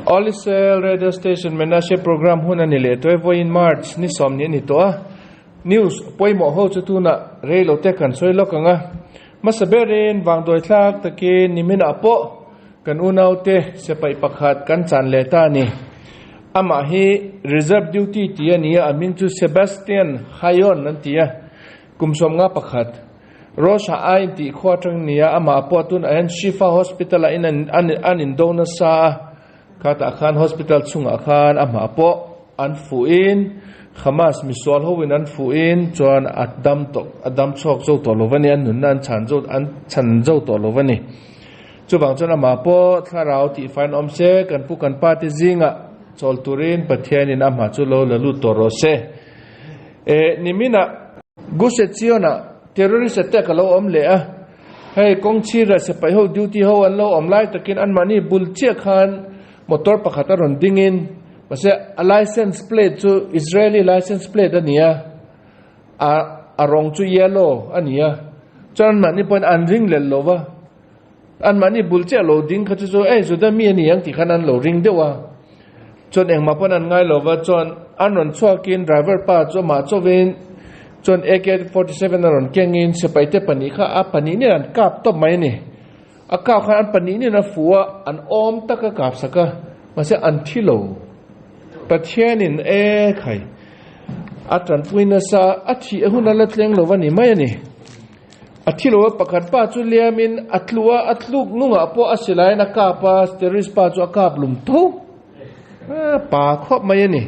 Olisel radio station menashe program huna ni le toy in March ni som ni to news poimo ho chu na reilo te kan soi lokanga masaberin wang doi thlak takin nimin apo kan unaute sepai pakhat kan chan le ta ni ama hi reserve duty tia ni amin chu Sebastian Hayon nan tia kumsom nga pakhat Rosha ain ti khwatang nia ama apo tun an Shifa hospital in an indona sa kata khan hospital chunga khan ama apo an fuin Hamas misol hovin an fuin chuan adam chok zo to lovani an nun an chan zo to lovani chubang chuan ama apo tharau ti fain omse kan pu kan pa ti zinga chol turin pathian in ama chu lo lalu to ro se nimina guse chiona terrorist attack lo om le a hey kong chi ra se pai ho duty ho an lo om lai takin an mani bul che khan motor pakhat ron dingin mase a license plate chu Israeli license plate ania a rong chu yellow ania chan mani pon an ring le lova an mani bul che lo ding kha chu zo da mi ani yang ti khanan lo ring dewa chon eng ma pon an ngai lova chon an ron chwakin driver pa chu ma chowin chon AK-47 ron kengin sepaite pani kha a pani ni an kap to mai ni a kap khan an pani ni na fuwa an om taka kap saka mase an thilo pathianin khai atran puina sa athi ehuna la tleng lovani mai ni athilo pakhat pa chu liamin atlua atluk nunga po asilai na kapa terrorist pa chu akap lum tho pa khop mai ni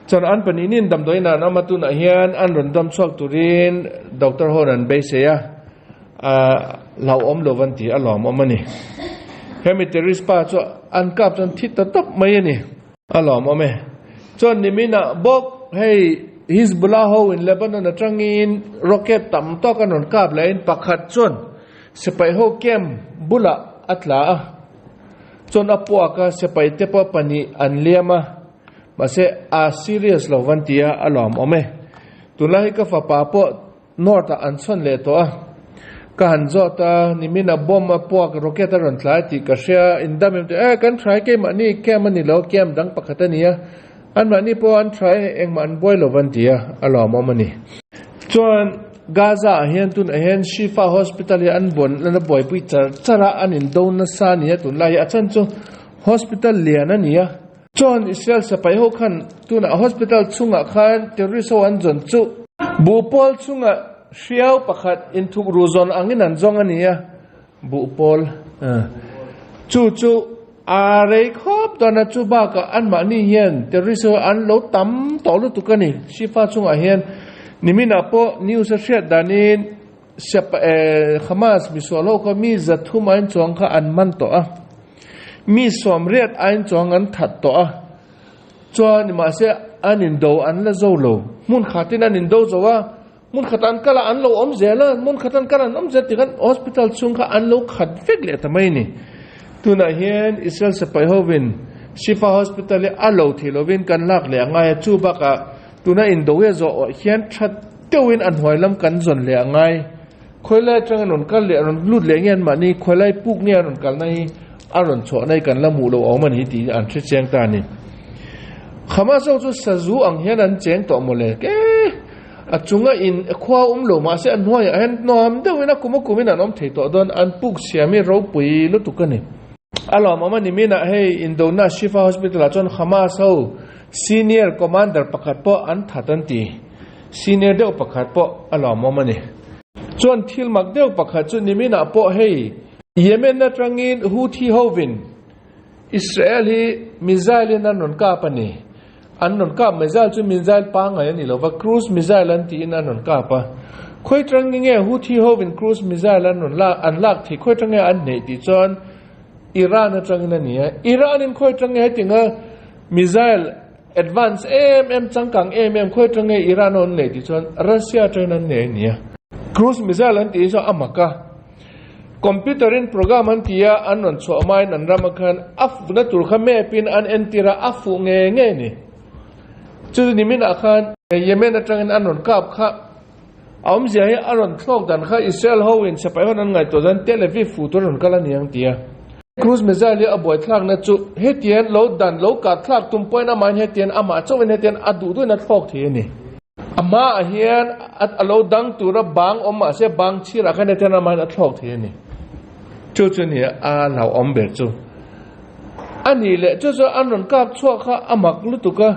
chan an paninin dam doina na matuna hian an rondam chok turin Dr. Horan Beiseya lau om lovanti alom omani hemiteris pa cho an kap chan thit top mai ni alom ome chon nimina bok hey Hezbollah ho in Lebanon atangin rocket tam to kanon kap lain pakhat chon sepai ho kem bula atla chon apua ka sepai te pa pani an liama mase a serious lovantia alom ome tulai ka fa pa po north an chon le to ka han zo ta nimina bomb po ka rocket ron tla ti ka sia indam te kan try ke mani ke mani lo kem dang pakhatania an mani po an try eng man boy lovantia alom omani chuan Gaza hian tun hian Shifa hospital an bon na boy pui chara an in don na sa ni tun lai a chan chu hospital lian ania John Israel sapai ho khan tuna hospital chunga khan terrorist an jon chu bupol chunga hriau pakhat in thuk ruzon angin an zong ania bupol chu are khop dona chu ba ka an ma ni hian terrorist an lo tam to lu tukani Shifa chunga hian nimina po news a share danin Hamas misolo ko mi zathum an chong kha an man to mi som riat ain chong an that to chuan ma se anin do an la zo lo mun khatin anin do zowa mun khatan kala an lo om zela mun khatan kala om zet tigan hospital chung kha an lo khat vek le tamai ni tuna hian Israel se pai hovin Shifa hospital a lo thilovin kan lak le ngai chu baka tuna in do ye zo hian that tewin an hoilam kan zon le ngai khoilai tang non kal le ron lut le ngen ma ni khoilai puk ne ron kal nai aron cho nai kan la mu lo awman hi ti an thre cheng ta ni Hamas chu sazu ang hian an cheng to mole ke achunga in khwa lo ma se an hoi an nom dewina kumin an om thei to don an puk siami ro pui lu tukani alom amani mina hey indona Shifa hospital chon Hamas ho senior commander pakhat po an thatan ti senior deu pakhat po alom amani chon thil mak deu pakhat chu nimina po hey Yemen na trangin Houthi hovin Israel hi missile na non ka pani an non ka missile chu missile pa ngai ani lo va cruise missile an ti na non ka pa khoi trangin nge Houthi hovin cruise missile an non la an lak thi khoi trangin an nei ti chon Iran na trangin ani Iran in khoi trangin tinga missile advance changkang khoi trangin Iran on nei ti chon Russia trangin nei ni cruise missile an ti so amaka computer in program an tia anon so main an ramakhan af na tur khame pin an entira afu nge ni chu ni min akhan Yemen atangin anon kap kha aum zia anon thlok dan kha Israel ho in sapai hon an ngai to dan Tel Aviv fu to ron kala niang tia cruise missile aboy thlak na chu hetian lo dan lo ka thlak tum point na man hetian ama chawin hetian adu du na thok thi ni ama hian at alo dang tura bang oma se bang chira kan hetian man a thok thi ni chu chu ni a lau om ber chu ani le chu chu an ron kap chua kha amak lu tu ka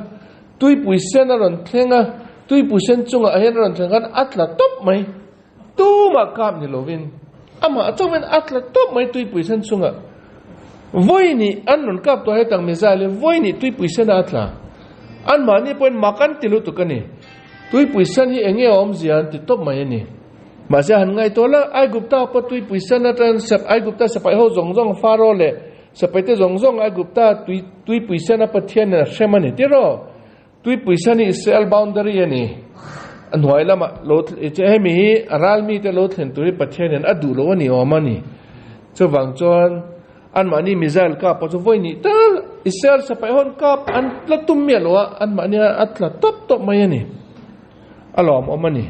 tui pui sen ron thlenga tui pui sen chunga a hian ron thlengan atla top mai tu ma kap ni lovin ama chawin atla top mai tui pui sen chunga voi ni an non kap to hetang mizale voi ni tui puisen atla an ma ni point makan tilu tu kani tui puisen hi enge om zian ti top mai ni ma ja han ngai to la ai gupta pa tui puisen atan sap ai gupta sapai ho zong zong faro le sapai te zong zong ai gupta tui puisen pa thian na shemani ti ro tui puisen ni cell boundary ani an hoi lama lo che hemi aral mi te lo thlen tui pathian an adu lo ni omani chawang chon an mani mizal ka pa chu voi ni ta isel sa pai hon kap an tlatum mi lo an mani atla top mai ani alom omani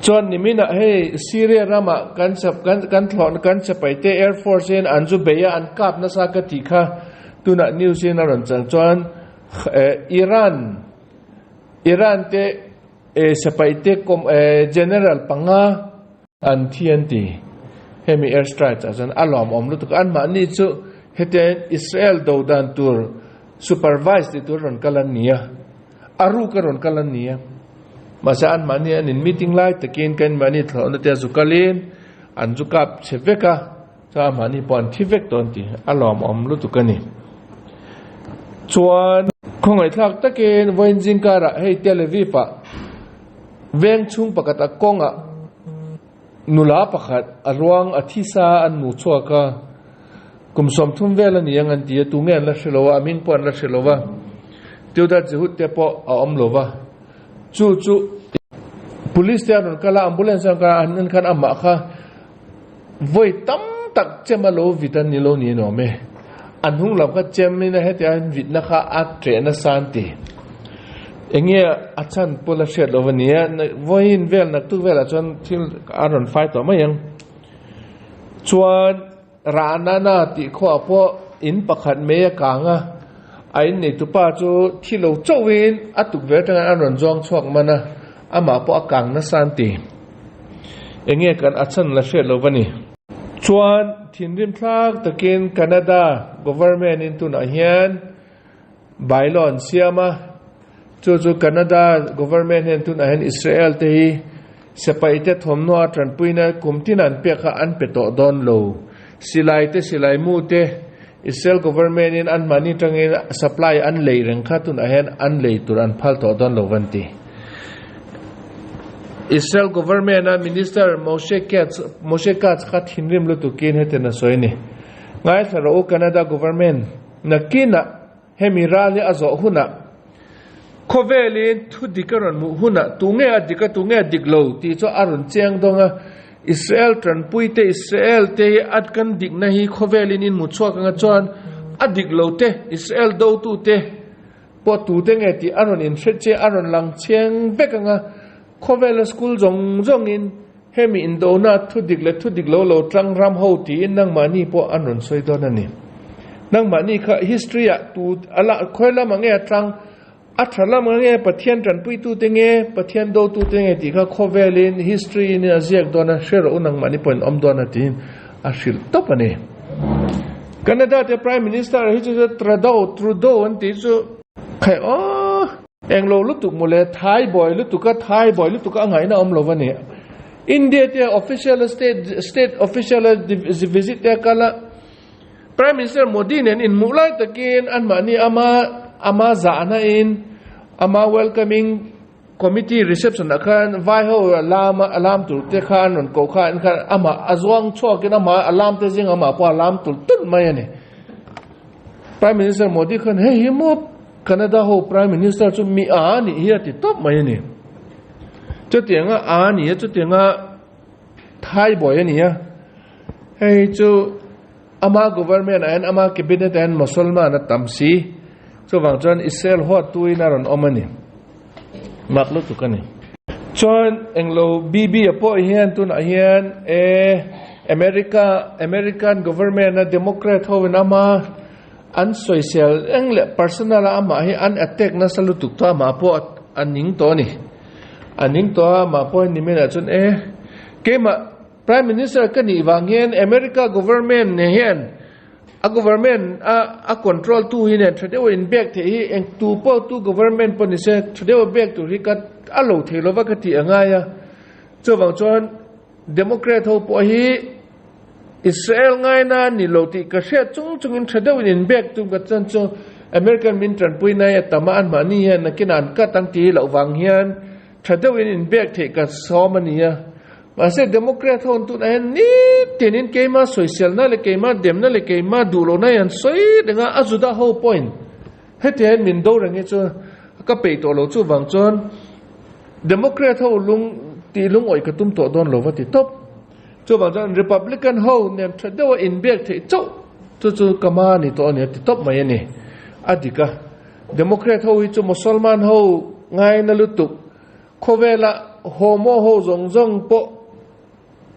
chon ni mina he Syria rama kan sap kan thlon kan chapai te air force en anju beya an kap na sa ka ti kha tuna news in ron chang chon Iran te sapai te kom general panga an TNT hemi airstrikes asan alom om lu tuk an ma ni chu heten Israel do dan tur supervised ti tur ron kalan nia aru ka ron kalan nia masa an ma ni an in meeting lai takin kan ma ni thon te zukalin an zukap cheveka cha ma ni pon thivek ton ti alom om lu tuk ani chuan khongai thak takin voin jingkara hei Tel Aviv pa veng chung pakata konga nula pakhat arwang athisa an nu chuaka kumsom thum vela ni yang an tia tu ngen la shlowa amin pon la shlowa tiuda jehut te po a om lova chu police te an kala ambulance ka an khan amma kha voi tam tak chema lo vitan ni lo ni no me an hung lam kha chem ni na heti an vit na kha at tre na santi enge achan pola shet lovania voin vel nak tu vela chon thil aron fight to mayang chuan rana na ti kho po in pakhat me ka nga ai ni tu pa chu thilo chowin atuk ve tang aron jong chok mana ama po akang na santi enge kan achan la shet lovani chuan thinrim thak takin Canada government in tu na hian bailon siama chu Canada government hen tun ahen Israel te hi sepai te thomno atran puina kumtin an pekha an peto don lo silai te silai mu te Israel government in an mani tangin supply an lei reng kha tun ahen an lei tur an phal to don lo vanti Israel government na minister Moshe Katz kha thinrim lu tu kin hetena soini ngai tharo Canada government nakina hemirali azo huna khovelin thu dikaron mu huna tunge adika tunge diklo ti cho arun cheng donga Israel tran puite Israel te atkan dik na hi khovelin in mu chwa ka chon adiklo te Israel do tu te po tu te nge ti arun in che arun lang cheng bekanga khovel school jong in hemi in do na thu diklo lo tang ram ho ti in nang mani po arun soi don ani nang mani kha history tu ala khoila mange tang athala mange pathian tran pui tu tenge pathian do tu tenge ti kha khovelin history in aziak dona share unang mani point om dona tin ashil topane Canada te prime minister hi chu Trudeau an ti chu khai englo lutuk mole thai boy lutuka ngai na om lovani India te official state official visit te kala prime minister Modi nen in mulai takin an mani ama zana in ama welcoming committee reception akan vai ho alam tu te khan on ko khan khan ama azwang chok na ma alam te jing ama pa alam tu tun mai ne prime minister Modi khan he himo Canada ho prime minister chu mi ani hi ti top mai ne chu tianga ani chu tianga thai boy ani ya hey chu ama government and ama cabinet and musulman tamsi so wang chuan Israel hot tuina ron omani maklo tukani chuan englo bb apo hian tun a hian American government na Democrat ho na ma an social engle personal ama hi an attack na salutuk to ma po aning to ni aning to ma po ni mena chun kema prime minister kani wanghen America government ne hian a government a control tu hi ne thade in back the hi eng tu po tu government po ni se thade back tu ri kat alo thelo wa kati anga ya chawang chon Democrat ho po hi Israel ngai na ni loti ka she chung in thade in back tu ka chan chu American min tran pui na ya tama an ma ni ya na kinan ka tang ti lo wang hian thade in back the ka so mani ya Masa Democrat hon tu na ni tenin kema social na le kema dem na le kema dulo na yan soi dengan azuda whole point. Hetian min do rangi chu ka pe to lo chu wang chon Democrat ho lung ti lung oi ka tum to don lo wati top. Chu wang chon Republican ho nem thado in back the chu kama ni to ni ti top mai ni. Adika Democrat ho chu Musliman ho ngai na lutuk khovela homo ho zong po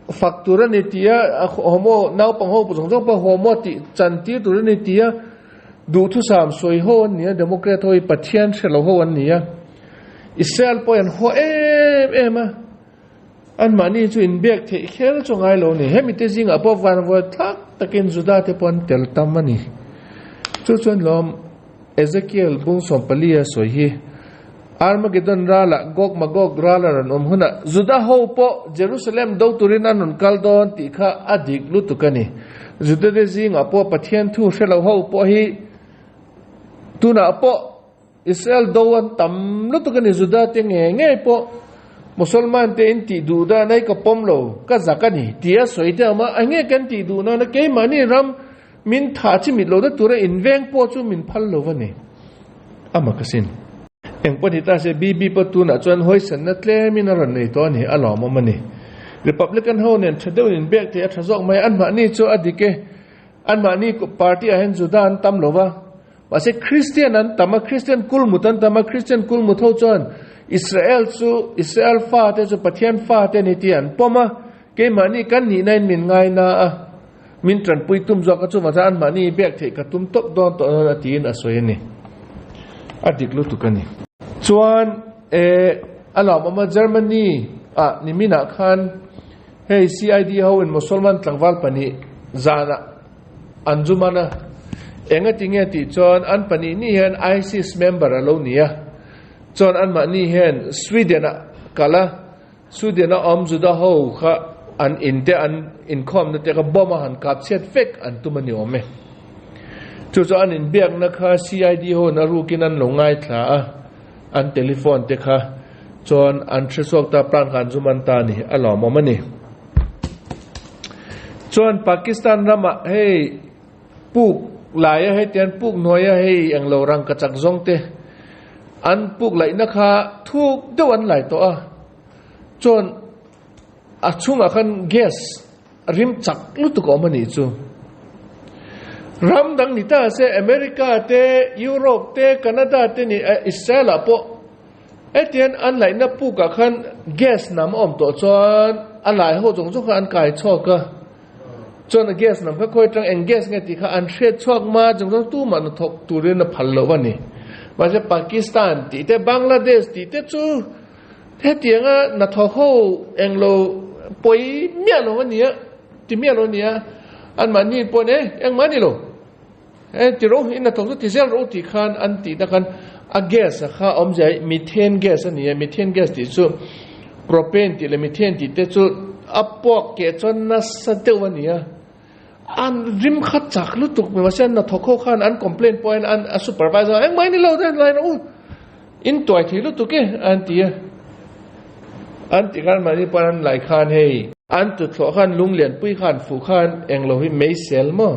faktura ni tia homo nau pang ho zong po homo ti chanti tu ni tia du thu sam soi ho ni Democrat hoi pathian shelo ho an ni Israel po an ho ema an mani chu in back the khel chongai lo ni hemite jing apo van wo thak takin juda te pon tel tamani chu chon lom Ezekiel bung som palia soi hi Armageddon rala gog magog rala ran huna Juda ho po Jerusalem do turin anun kaldon ti kha adik lutukani Juda de jing apo pathian thu shelo ho po hi tuna apo Israel do an tam lutukani Juda te nge po Musulman te inti duda nai ka pomlo ka zakani tia soite ama ange kan ti du na ke mani ram min tha chi mi lo da tura inveng po chu min phal lo wani ama kasin eng ponita se bibi patuna chuan hoi san na tle min ron nei to ni alom mani Republican ho nen thadeu in back te thazok mai an ma ni chu adike an ma ni ko party a hen judan tam lova wase Christian an tama Christian kul mutan tama Christian kul mutho chuan Israel fa te chu pathian fa te ni tian poma ke mani kan ni nain min ngai na min tran pui tum zo ka chu ma an ma ni back te ka tum top don to na tin asoi ni adik lu tukani chuan alom ama Germany ni mina khan hey CID ho in Musliman tlangwal pani zana anjumana enga tinge ti chon an pani ni hen ISIS member alo nia chon an ma ni hen Sweden omjuda ho kha an inte an income na te ka bomba han kapchet fake an tumani ome chu an in biak na kha CID ho na rukin an longai thla an telephone te kha chon an thresok ta pran khan juman ta ni alom mani chon Pakistan rama hey puk laya hey tian puk noya hey ang lo rang ka chak zong te an puk lai na kha thuk dewan lai to chon achunga khan gas rim chak lu tu ko mani chu ram dang ni ta se America te Europe te Canada te ni Israel po etian an lai na pu ka khan gas nam om to chon alai ho jong jong an kai choka chon gas nam phe khoi tang eng gas nge ti kha an thre chok ma jong jong tu man thok tu re na phal lo wani ma se Pakistan ti te Bangladesh ti te chu the tianga na tho ho eng lo poi mia lo wani ti mia lo nia an mani po ne eng mani lo ti ro in na thok ti zel ro ti khan an ti da khan a gas kha om jai methane gas ani methane gas ti chu propane ti le methane ti te chu apok ke chon na sa te wani an rim khat chak lu tuk me wasen na thokho khan an complain point an a supervisor eng mai ni lo den line in toy thi lu tuke an ti kan mani pan lai khan hey an tu thlo khan lung lian pui khan fu khan eng lo hi mei sel mo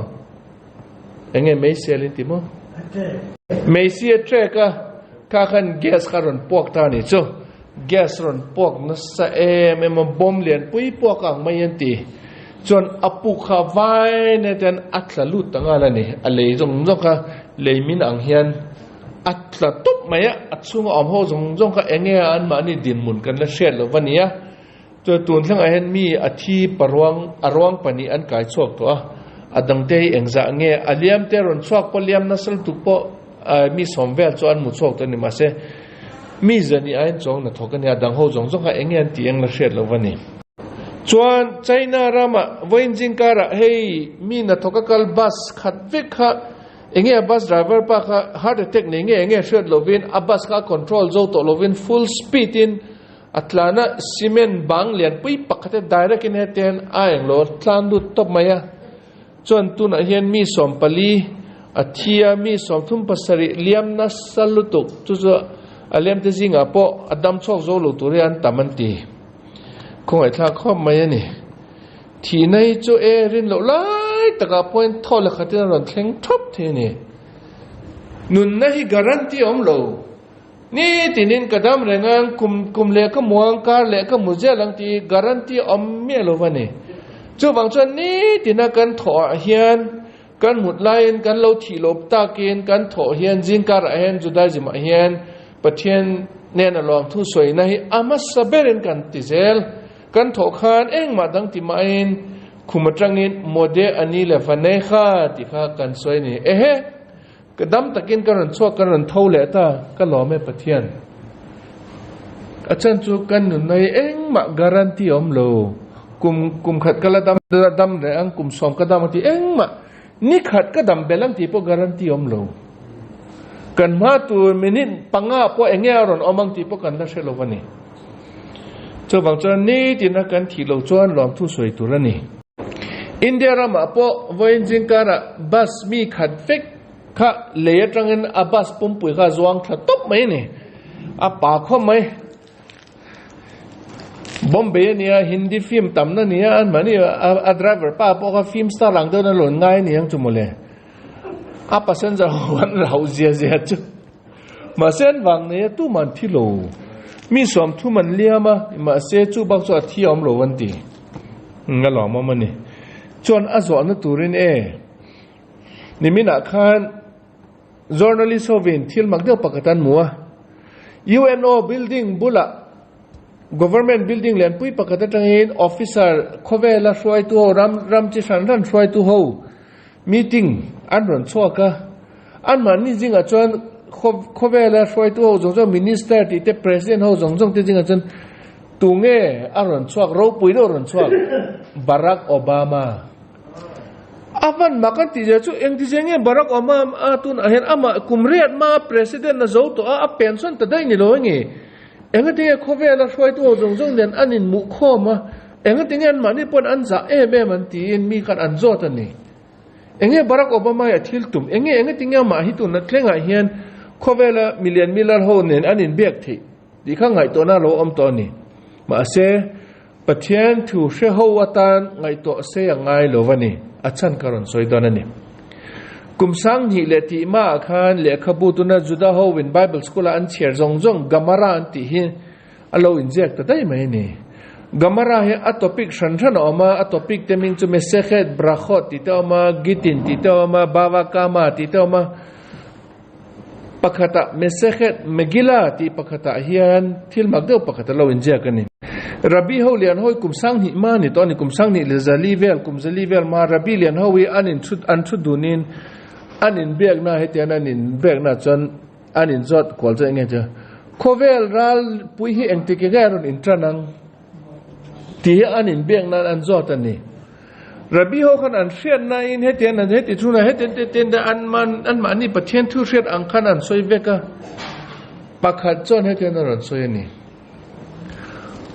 enge mei sel in ti mo mei sia treka ka khan gas kharon pok ta ni chu gas ron pok na sa em bom lian pui pok ang mai an ti chon apu kha vai ne ten atla lut tanga la ni ale jong jong kha leimin ang hian atla top maya achunga om ho jong jong kha enge an ma ni din mun kan la shel lo wania จนตุนทั้งเห็นมีอธิปรวงอรวงปณิอันกายชกตัวอดังเตยเองจะเงยอเลียมเตรอนชกปเลียมนัสลตุปมีสมเวลจวนมุชกตัวนี้มาเสมีเจนี่อันจงนัทกันเนี่ยดังหูจงก็เองเงินที่เองละเสียแล้ววันนี้จวนใจน่ารามาวันจิงการะเฮมีนัทกันกัลบัสขัดวิกะเองบัสไดรเวอร์ปะค่ะฮาร์ดเทคนิคเองเสียแล้ววินอับบัสค่ะคอนโทรลโจตัวแล้ววินฟูลสปีดอินอัตลานะซีเมนต์บางเลียนปุยปักเตไดเรกเนเตนไอ้ยังโลทลานดุตบมายาจวนตุนเห็นมีสมปลีอัฐิยามีสมทุมปัสริเลียมนัสลุตุกจุจอเลียมเตจิงอาปออดัมชอกโจลุตุเรียนตามันตีคงไอ้ท่าข้อมายันนี่ที่ในจูเอรินโลไลตะกับพอยทอลขัดที่เราเข่งทบทีนี่นุนนั่นให้การันตีอมโลนี่ที่นินกระดามแรงงานคุมเล็กก็มวงการเล็กก็มุเจลังตีการันตีอมเมียโลวันนี้จู่บางส่วนนี้ที่นักการถอเฮียนการหมุดไล่การเล่าที่ลบตาเกณฑ์การถอเฮียนจิงการเฮียนจุดได้จิมาเฮียนประเทศเนียนลองทุสวยนะอามาสเบรินกันติเซลกันถกขานเองมาดังที่มาอินคุมจังอินโมเดลอันนี้แหละฟันเนข้าที่ข้ากันสวยนี่กระดำตะกินกันรันชั่วกันรันเท่าเละตาก็หล่อไม่ประเทียนอาจารย์จูกันหนุนในเองมาการันตีอมโลกุมขัดกระดำแรงกุมสอมกระดำที่เองมานี่ขัดกระดำเบลังที่พวกการันตีอมโลกันมาตัวมินิปังอาพวกเองอรอนอมังที่พวกกันได้เชลวันนี้เจ้าบางจวนนี้ที่นักการที่เราจวนลองทุสวยตัวนี้อินเดียรามาพวกวันจิงการะบัสมีขัดฟิกข้าเลี้ยจังเงินอับบาสปุ่มปุ๋ยข้าจวงข้าตบไหมนี่อับปากเขาไหมบอมเบย์เนี่ยฮินดีฟิล์มต่ำนั่นเนี่ยอันมันนี่อัดไดรเวอร์ป้าพวกฟิล์มสตาร์หลังเดินหล่นง่ายนี่ยังจุ่มเลยอับปัสสันจะวันเราเสียจุมาเส้นวังเนี่ยตู้มันที่โลมีสวมทุ่มันเลี้ยมาเสียจูบักจวดที่อมโลวันตีงั้นหล่อมามันนี่จวนอาจวนนั่นตัวเรนนี่มีนักข่าว journalist เขาวินที่มักเดียวปกติมัว UNO building บุละ government building เลียนปุยปกติตั้งเอง officer เขาเวลาช่วยตัวรำจิสันรันช่วยตัวเขา meeting อันรันชัวก็อันมันนี่จริงอ่ะจวนเขาเวลาช่วยตัวเขาจงๆ minister ที่เต president เขาจงๆที่จริงอ่ะจนตัวเงี้ยอันรันชัวเราปุยเรารันชัวบารักโอบามาavan makan tija chu eng tijenge barak oma atun ahen ama kumriat ma president na zo to a pension ta dai ni lo ngi enga tinge khove la shoi to jong jong den anin mu kho ma enga tinge an mani pon an za e me man ti in mi khat an zo ta ni enge barak obama ya thil tum enga tinge ma hi tu na tlenga hian khove la million ho nen anin bek thi di kha ngai to na lo om to ni ma se pathian thu she ho watan ngai to se ngai lo waniอาจารย์การณ์สวยตอนนี้กุมสังหิเลติมาขันเลขบูตุนะจุดาโฮวินไบเบิลสคูลอันเชียร์จงกัมมาราอันที่หินอโลอินเจกต์ได้ไหมนี่กัมมาราเฮอัตปิกชันชันออกมาอัตปิกเตมิงจุเมสเซเขตบราขดติเตอมากิตินติเตอมาบาวากามาติเตอมาปะขตะเมสเซเขตเมกิลาติปะขตะเฮียนทิลมักเดียวปะขตะโลอินเจกันนี่รับบีเขาเลียนห้อยกุมสังหิมานี่ตอนนี้กุมสังนี่เลซาลีเวลกุมซาลีเวลมารับบีเลียนห้อยอันนินชุดดูนินอันนินเบียกหน้าให้เตียนอันนินเบียกหน้าจนอันนินจอดกวลจะยังไงเจ้าโคเวลรัลปุยให้เองติเกแกรอนอินทรานังที่อันนินเบียกหน้าอันจอดอันนี้รับบีเขาขนาดเชียนนายให้เตียนอันให้ติดทุนให้เตียนแต่อันมันนี่ประเทศทุเรียนอังคารอันสวยเวกะปักขัดจนให้เตียนอันสวยนี่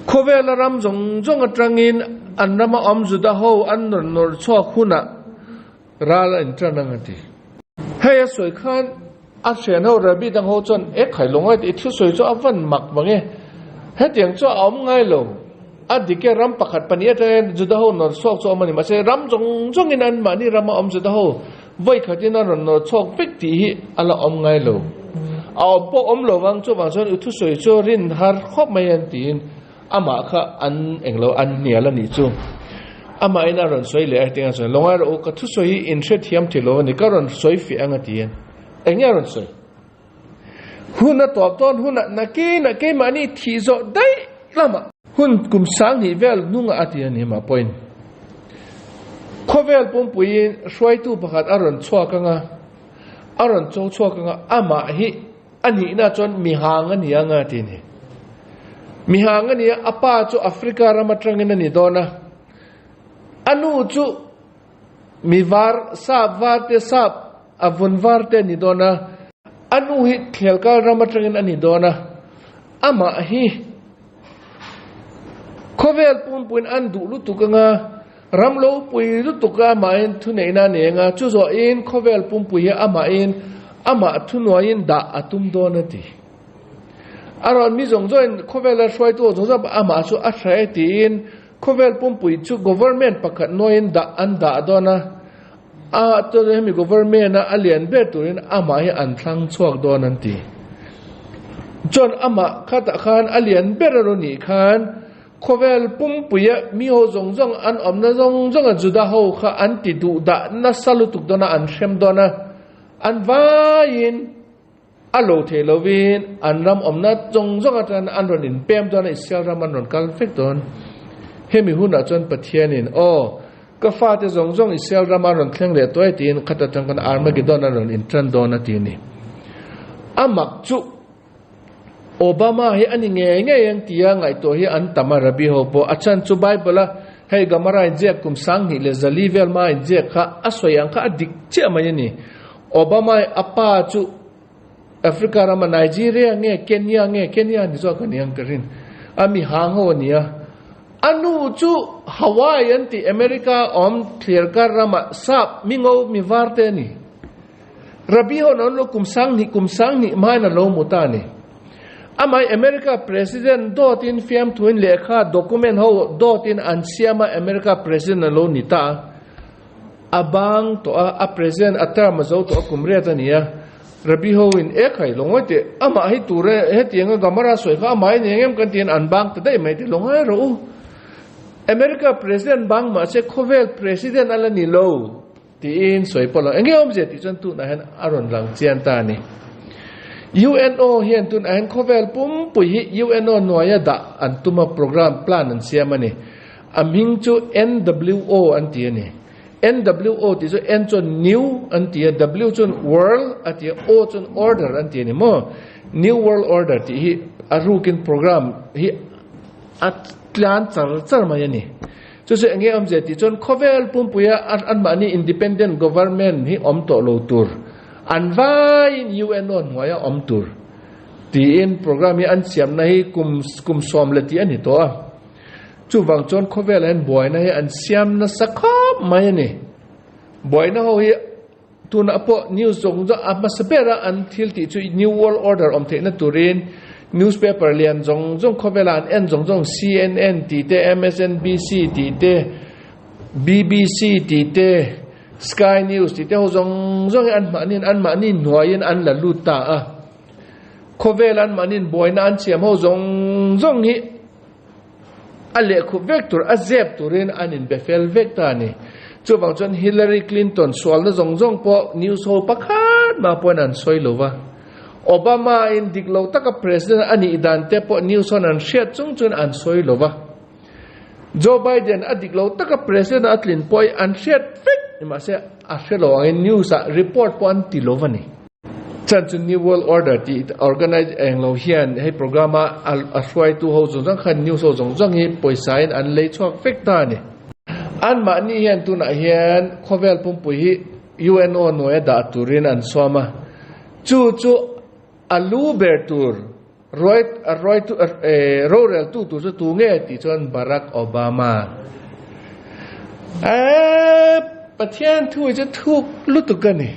โคเวลารำจงตรังอินอันนั้นมาอมจุดาโฮอันนนชั่วคุณะราลอินทรานังตีเฮียสวยขันอาเซียนเขาระบีดังโฮจนไข่ลงไอ้ที่ทุสวยจ้าฟันหมักบางเงี้ยเฮียงจ้าอมง่ายลงอันที่แกรำปักขัดปนิยะเจนจุดาโฮนนชั่วจ้ามันนี่มาเสรำจงอินอันมันนี่รำมาอมจุดาโฮไว้ขัดที่นั่นนนชั่วฟิกตีอันละอมง่ายลงเอาพวกอมหลวงจ้าบางส่วนอุทุสวยจ้ารินฮาร์ครอบไม่ยันตีนอามาค่ะอันเองเราอันเนี่ยละนี่จูอามาอินารันสวยเลยไอ้ที่งั้นสวยลงไอ้เราก็ทุกสวยอินเทอร์เทียมที่เรานี่ก็รันสวยฝีอังกฤษเองเนี่ยรันสวยหุ่นตอบต้นหุ่นนักเก็ตมันนี่ที่จะได้ละมา hun kum sang hi vel nunga atian hi ma point khovel pum pui shwai tu pakhat aron chwa kanga aron chwa kanga ama hi ani na chon mi hang ani anga ti ni mi hang ani apa chu africa ramatrangin ani dona anu chu mi var te sap avun var te ni dona anu hi khelka ramatrangin ani dona ama hi khovel pum puin an du lu tukanga ramlo pui lu tuka main thu nei na ne nga chu zo in khovel pum pui ama thu no in da atum dona ti aron mi jong join khovel a shwai to jong ama chu a thrai tin khovel pum pui chu government pakhat no in da an da dona a to mi government na alien be turin ama hi an thlang chuak don an ti chon ama khata khan alien beraro ni khan khovel pum puya mi ho zong zong an omna zong zong a juda ho kha an ti du da na salutuk dona an shem dona an vain alo thelovin an ram omna zong zong atan an ron in pem dona isel ram an ron kal fek don hemi huna chon pathianin o ka fa te zong zong isel ram an ron thleng le toy tin khata tang kan armageddon an ron in tran dona ti ni amak chu Obama hi ani nge yang tia ngai to hi an tamarabi ho po achan chu bible hei gamara je kum sang hi le zalivel ma je kha asoyang kha adik che mani Obama apa chu Africa rama Nigeria nge Kenya ni zo kan yang karin ami hang ho nia anu chu Hawaii anti America om clear kar rama sap mingo mi warte ni rabi ho non lo kum sang ni mai na lo mutani amai America president dotin fiam twin lekha document ho dotin ansiama America president lo nita abang to a president atam zo to kumre tania rabi ho in ekhai longote ama hi ture hetianga gamara soi kha mai nengem kan tin anbang ta dai mai ti longai ro America president bang ma se khovel president ala ni lo ti in soi polo engem je ti chon tu na han aron lang chian ta ni UNO hian tun an khovel pum pui hi UNO noya da antuma program plan an siamani aming chu NWO anti ani NWO ti chu N chu new anti W chu world ati O chu order anti ani mo new world order ti hi arukin program hi atlan char ma yani chu se nge amje ti chon khovel pum puya an mani independent government hi om to lo tur anvai UNO ngoya omtur ti in program hi an siam na hi kum som le ti ani to chu wang chon khovel an boy na hi an siam na sakhop mai ni boy na ho hi tun apo news jong jo amasapera an thil ti chu new world order om the na turin newspaper lian jong khovel an en jong CNN ti te MSNBC ti te BBC ti te Sky News ti te ho zong an manin nuayin an la luta khovel an manin boy na an chiam ho zong hi ale khu vector azep turin anin befel vector ni chu wang chon Hillary Clinton swal na zong po news ho pakhat ma pon an soi lova Obama in diklo taka president ani idan te po news on an shet chung an soi lova Joe Biden adiklo taka president atlin poi an shet fik ima se ashelo ang news report po an tilovani chanchun new world order ti organize englo hian he programa aswai tu ho zong khan news ho zong hi poisa in an lei chok fekta ni an ma ni hian tu na hian khovel pum pui hi UNO noeda turin an soma chu alu bertur Roy tu rural tu nge ti chon Barack Obama pathian thu je thuk lutukani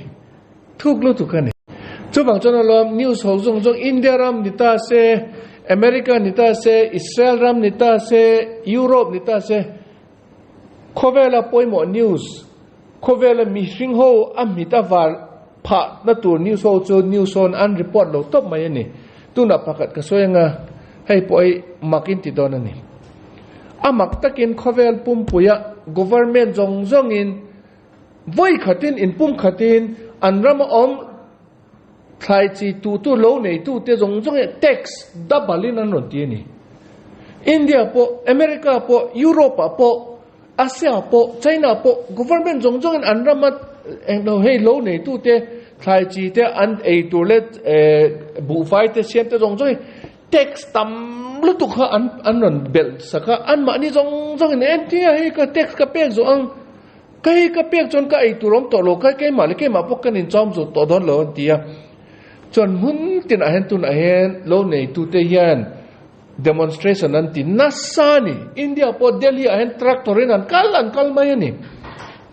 chu bang chon lom news ho zong India ram nita se America nita se Israel ram nita se Europe nita se khovela poimo news khovela mi hring ho amita war pha na tur news ho chu news on an report lo top mai ni tuna pakat ka soyanga hei poi makin ti don ani amak takin khovel pum puya government zong in voi khatin in pum khatin anram om thai chi tu lo nei tu te zong tax dabalin an ron ti ni India po America po Europe po Asia po China po government jong an ramat eng lo hey lo nei tu te khai chi te an ei tu let bu fai te siam te jong text tam lu tu kha an non bel saka an ma ni jong in en ti he ka text ka pek zo ang kai ka pek chon ka ei tu rom to lo kai ma le kai ma pok kan in chom zo to don lo ti ya chon hun tin a hen tu na hen lo nei tu te yan demonstration an ti nasani India po Delhi a hen tractorin an kal mai ni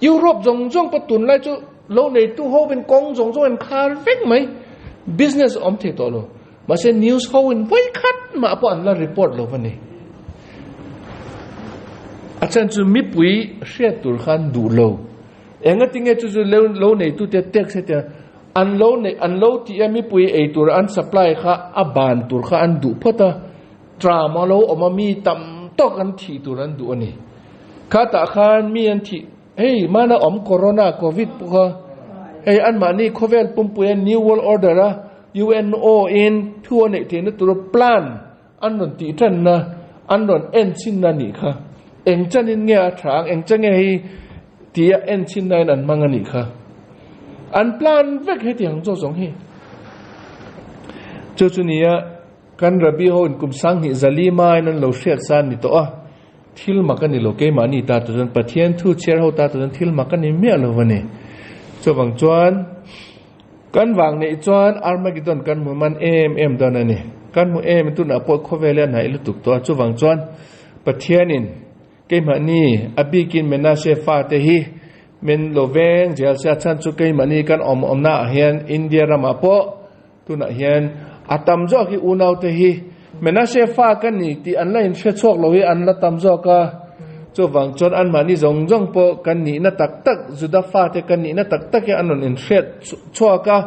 Europe jong patun lai chu lo nei tu ho ben kong jong en khar vek mai business om the to lo ma se news ho in voi khat ma po an la report lo vani achan chu mi pui hriat tur khan du lo enga tinge chu lo nei tu te tek se te an lo ti mi pui ei tur an supply kha aban tur kha an du phota drama lo oma mi tam tok an thi tur an du ani kha ta khan mi an thi hey mana om corona covid puha hey an mani khovel pumpuan new world order a UNO in thuane thena tur plan an non ti than na an non en chin na ni kha eng chanin nge a thang eng change hi tia en chin nai an mangani kha an plan vek he tiang zo jong hi chu chunia kan rabi ho in kum sang hi zalima nan lo hriat san ni to a thil makani lo ke mani ta tu jan pathian thu chair ho ta tu jan thil makani me lo wani chawang chuan kan wang nei chuan armageddon kan mu man em don ani kan mu em tu na po khovele na ilu tuk to chawang chuan pathianin ke mani abikin menashe fa te hi men loveng jel sa chan chu ke mani kan om na hian India rama po tu na hian atam zo ki unaw te hi menashe fa kan ni ti online fe chok lo hi an la tam zo ka chu wang chon an mani jong po kan ni na tak juda fa te kan ni na tak ya anon in fet chwa ka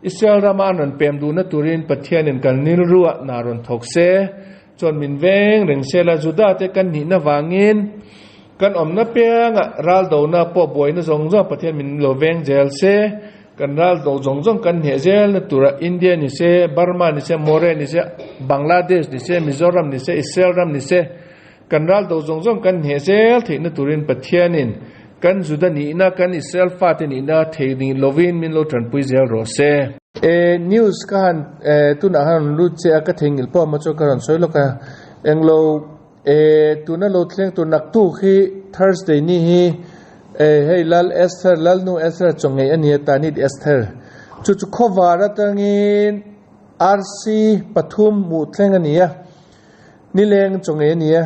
Israel rama anon pem du na turin pathianin kan nil ruwa naron thokse chon min veng reng sela juda te kan ni na wangin kan om na penga ral do na po boy na jong pathian min lo veng jel se kan ral do jong kan he zel na tura India ni se Burma ni se More ni se Bangladesh ni se Mizoram ni se Israel ram ni se kan ral do jong kan he zel the na turin pathianin kan juda ni na kan Israel fa te ni na the ni lovin min lo tran pui zel ro se news kan tu na han lu che ka thengil po ma cho kan soi lo ka englo tu na lo thleng tu nak tu khi Thursday ni hi hey lal Esther lal nu Esther chongai ani tanit Esther chu khowara tangin RC Pathum mu thleng ania nileng chongai ania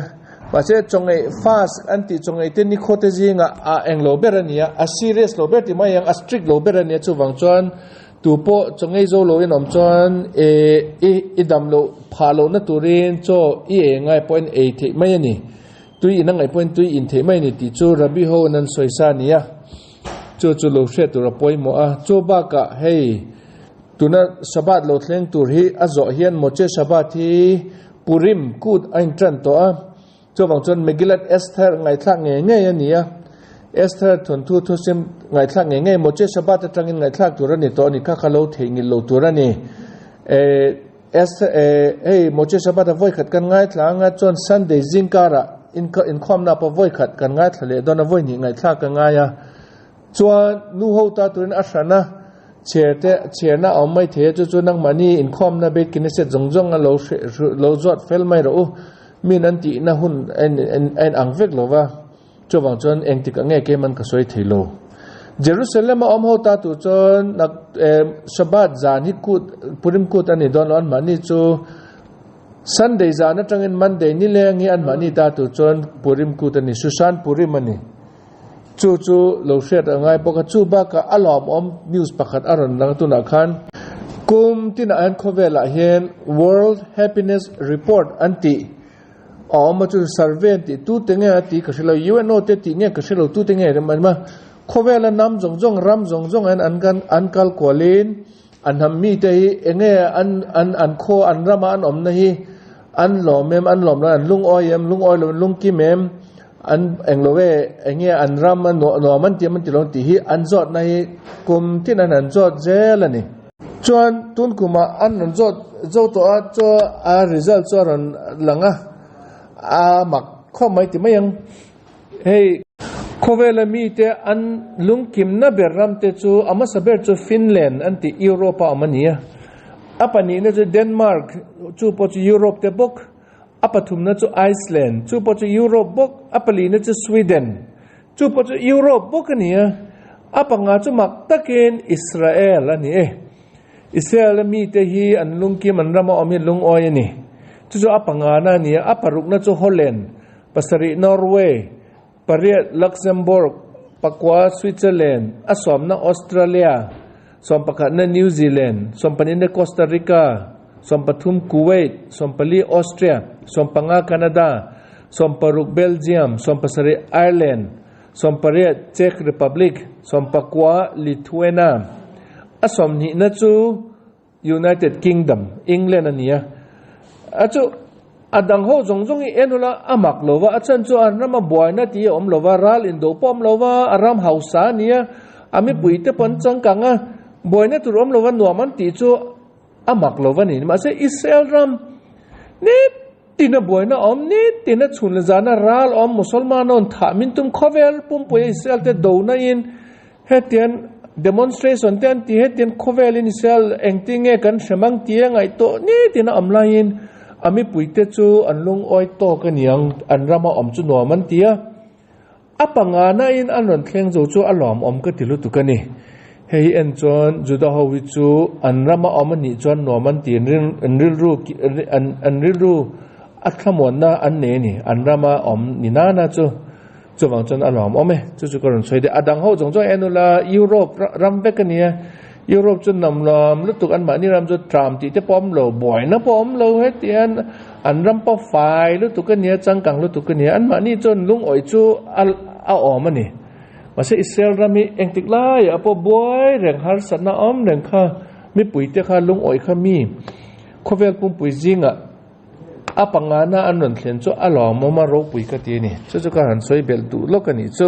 pache chongai fast anti chongai te ni khote jinga a englo berania a serious lo ber ti ma yang a strict lo berania chu wang chuan tu po chongai zo lo in om chuan idam lo phalo na turin cho ngai point 8 the mai ani tui in ngai point tui in the mai ni ti chu rabi ho nan soisa nia chu lo hre tu ra poi mo a chu ba ka hey tuna sabat lo thleng tur hi azo hian moche sabat hi purim kut ain tran to a chu wang chon Megillat Esther ngai thak nge ania Esther thon thu sim ngai thak nge moche sabat atangin ngai thak tur ani to ni kha khalo thengil lo tur ani Esther hey moche sabat voi khat kan ngai thlanga chon Sunday zinkara in khom na pa voi khat kan ngai thle don voi ni ngai thak ka nga ya chuan nu ho ta turin asana che na om mai the chu nang mani in khom na be kin se jong lo zot fel mai ro min an ti na hun en ang vek lova chu wang chon eng tik ange ke man ka soi thelo Jerusalem om ho ta tu chon nak sabat zan hi kut purim kut ani don on mani chu Sunday zana tangin Monday ni leng hi an mani ta tu chon purim kutani susan purim ani chu lo hriat angai poka chu ba ka alom om news pakhat aron lang tu na khan kum tin an khovela hian World Happiness Report anti om chu survey ti tu tenge ti ka selo UNO te ti nge ka selo tu tenge ma khovela nam jong ram jong an kal kolin an ham mi te hi enge an kho an rama an om na hi an lom la an lung oi lung ki mem an englowe enge an ram no man ti long ti hi an zot na hi kum tin an zot zelani chuan tun kuma an zot zo to a cho a result cho ran langa mặcข้อหมายที่ไม่ยังเฮ้โคเวลมีเตอันลุงคิมน่ะเบรรัมเตจูอามาสเบรจูฟินแลนด์อันที่ยุโรปอามันเนี่ยอัปนี้น่ะจูเดนมาร์กจูปจูยุโรปเตบกอัปทุมน่ะจูไอซ์แลนด์จูปจูยุโรปบกอัปลีน่ะจูสวีเดนจูปจูยุโรปบกเนี่ยอัปงาจูมักตะเกนอิสราเอลละนี่อิสราเอลมีเตฮีอันลุงคิมอันรามาอมิลุงออยนี่จูอัปงาน่ะเนี่ยอัปรุกน่ะจูฮอลแลนด์ปัสรินอร์เวย์ปารีสลักเซมเบิร์กปักวาสวิตเซอร์แลนด์อสมน่ะออสเตรเลียสมปะกันน่ะนิวซีแลนด์สมปะนินน่ะคอสตาริกาสมปทุมคูเวตสมปะลีออสเตรียสมปะงาแคนาดาสมปะรุกเบลเยียมสมปะสริไอร์แลนด์สมปะเรียเช็กรีพับลิกสมปะกัวลิทัวเนียอสมนี่น่ะจูยูไนเต็ดคิงดอมอังกฤษอันนี้จูอาดังโฮจงจงอีเอ็นละอามักโลวะอาจารย์จูอันนั้นมาบ่อยนะที่อมโลวะรัลอินโดปอมโลวะอารามเฮาสานี่อามิปุยเตปนจังกังอ่ะบ่อยนะตุรอมโลวะหนัวมันตีจูอามักโลวะนี่มาเสอิสราเอลรัมนี่ตีน่ะบ่อยนะอมนี่ตีน่ะชุนละจานะรัลอมมุสลิมานอนถามินตุมคอเวลปุ่มปุยอิสราเอลเตโดนะอินเฮตียนdemonstration เตียนที่เฮตียนคอเวลอินอิสราเอลเองติงเอกันเสมังเตียงไอโตนี่ตีน่ะอมลายินอามิปุยเตจูอันลงอ้อยโตกันยังอันรามาอมจุนัวมันเตียอัปงานาอินอันรันเทงจูอัลลอมอมก็ติลุตุกันนี่เฮียเอ็นจวนจุดาฮาวิจูอันรามาอมมันนี่จวนนัวมันเตียอันริรูอัคมวนนาอันเนนี่อันรามาอมนี่นานะจูวังจวนอัลลอมอมจูก็รันช่วยเดอดังเขาจงเอ็นุลายุโรปรัมเบกันเนี่ยยุโรปจนนำลอมลุตุกอันมานี่รำจนทรัมป์ที่จะป้อมโลบ่อยนะป้อมโลเฮตียนอันรำป้อไฟลุตุกันเนี่ยจังกังลุตุกันเนี่ยอันมานี่จนลุงอ่อยจูเอาออกมานี่มาเสอิสราเอลรามีเองติกไล่อะป้อบ่อยแรงฮาร์สันนาอมแรงข้ามีปุ๋ยเตะข้าลุงอ่อยข้ามีข้าเวลปุ่มปุ๋ยจิงอะปังงานาอันนั้นเขียนจูอัลลอฮ์มาโรปุ๋ยกันที่นี่จูการหันสวยเบลดูโลกันนี่จู